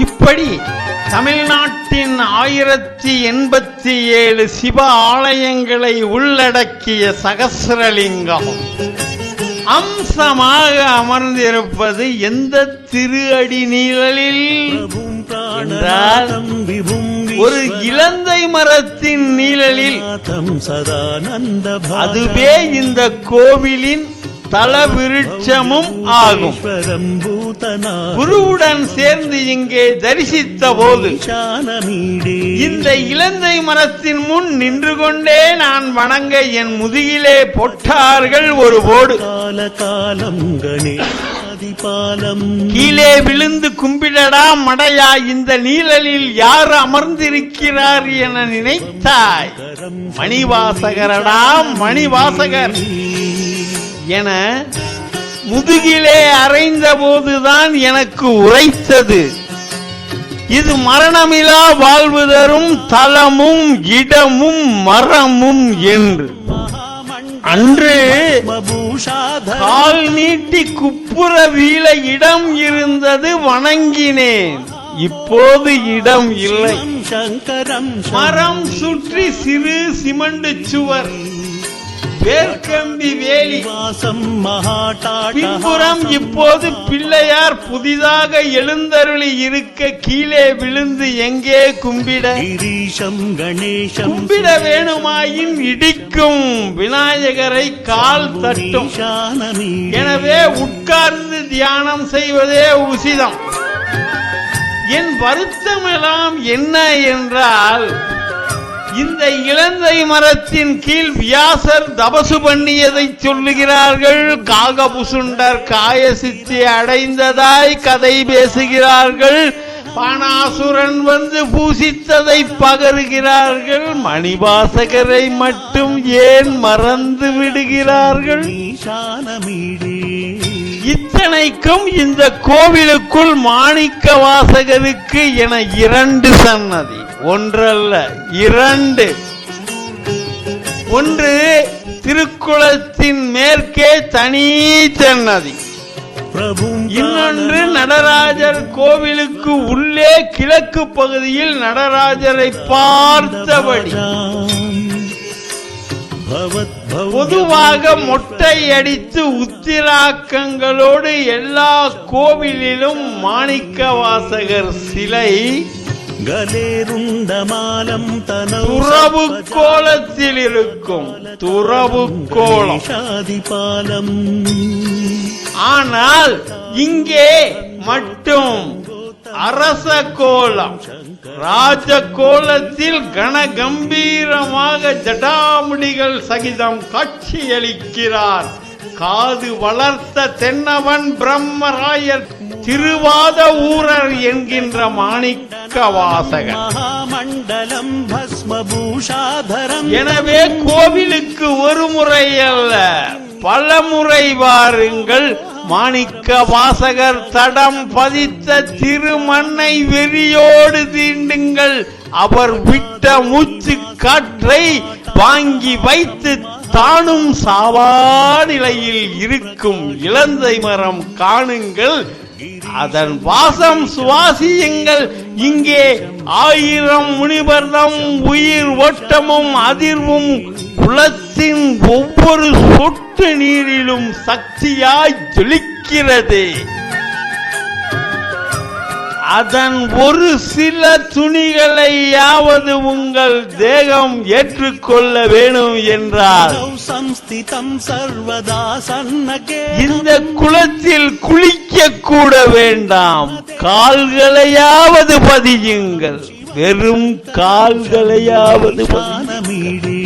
இப்படி தமிழ்நாட்டின் 1087 சிவ ஆலயங்களை உள்ளடக்கிய சகஸ்ரலிங்கம் அம்சமாக அமர்ந்திருப்பது எந்த திருஅடி நீழலில் என்றால் ஒரு இலந்தை மரத்தின் நீழலில். அதுவே இந்த கோவிலின் தலவிருட்சமும் ஆகும். குருவுடன் சேர்ந்து இங்கே தரிசித்த போது இந்த இலந்தை மரத்தின் முன் நின்று கொண்டே நான் வணங்க என் முதுகிலே போட்டார்கள் ஒரு போடு. கீழே விழுந்து கும்பிடடா மடையா, இந்த நீழலில் யார் அமர்ந்திருக்கிறார் என நினைத்தாய்? மணிவாசகரடா மணிவாசகர் என முதுகிலே அறைந்த போதுதான் எனக்கு உரைத்தது. இது மரணமிலா வாழ்வு தரும் தலமும் இடமும் மரமும் என்று. அன்று கால் நீட்டி குப்புற வீழ இடம் இருந்தது, வணங்கினேன். இப்போது இடம் இல்லை. மரம் சுற்றி சிறு சிமெண்ட் சுவர், வேர்க்கம்பி வேலி, பின்புறம் இப்போது பிள்ளையார் புதிதாக எழுந்தருளி இருக்க கீழே விழுந்து எங்கே கும்பிட? கும்பிட வேணுமாயின் இடிக்கும் விநாயகரை கால் தட்டும். எனவே உட்கார்ந்து தியானம் செய்வதே உசிதம். என் வருத்தமெல்லாம் என்ன என்றால், இந்த இலந்தை மரத்தின் கீழ் வியாசர் தபசு பண்ணியதை சொல்லுகிறார்கள். காகபுசுண்டர் காயசித்தி அடைந்ததாய் கதை பேசுகிறார்கள். பானாசுரன் வந்து பூசித்ததை பகருகிறார்கள். மணிவாசகரை மட்டும் ஏன் மறந்து விடுகிறார்கள்? இத்தனைக்கும் இந்த கோவிலுக்குள் மாணிக்க வாசகருக்கு என 2 சன்னதி, ஒன்றல்ல 2. ஒன்று திருக்குளத்தின் மேற்கே தனி சன்னதி, இன்னொன்று நடராஜர் கோவிலுக்கு உள்ளே கிழக்கு பகுதியில் நடராஜரை பார்த்தபடி. பொதுவாக மொட்டை அடித்து உத்திராக்கங்களோடு எல்லா கோவிலிலும் மாணிக்க வாசகர் சிலை துறவு கோலத்தில் இருக்கும். துறவு கோலம். ஆனால் இங்கே மட்டும் அரச கோலம், ராஜ கோலத்தில் கனகம்பீரமாக ஜடாமுடிகள் சகிதம் காட்சியளிக்கிறார். காது வளர்த்த தென்னவன் பிரம்மராயர் திருவாத ஊரர் என்கின்ற மாணிக்க வாசகர். எனவே கோவிலுக்கு ஒரு முறை அல்ல, பல முறை வாருங்கள். மாணிக்க வாசகர் தடம் பதித்த திருமண்ணை வெறியோடு தீண்டுங்கள். அவர் விட்ட மூச்சு காற்றை வாங்கி வைத்து தானும் சாவா நிலையில் இருக்கும் இலந்தை மரம் காணுங்கள். அதன் வாசம் சுவாசியுங்கள். இங்கே 1000 முனிவர்தம் உயிர் ஓட்டமும் அதிர்வும் குளத்தின் ஒவ்வொரு சொட்டு நீரிலும் சக்தியாய் ஜொலிக்கிறது. அதன் ஒரு சில துணிகளையாவது உங்கள் தேகம் ஏற்றுக்கொள்ள வேணும் என்றால் இந்த குளத்தில் குளிக்க கூட வேண்டாம், கால்களையாவது பதியுங்கள். வெறும் கால்களையாவது பதியுங்கள்.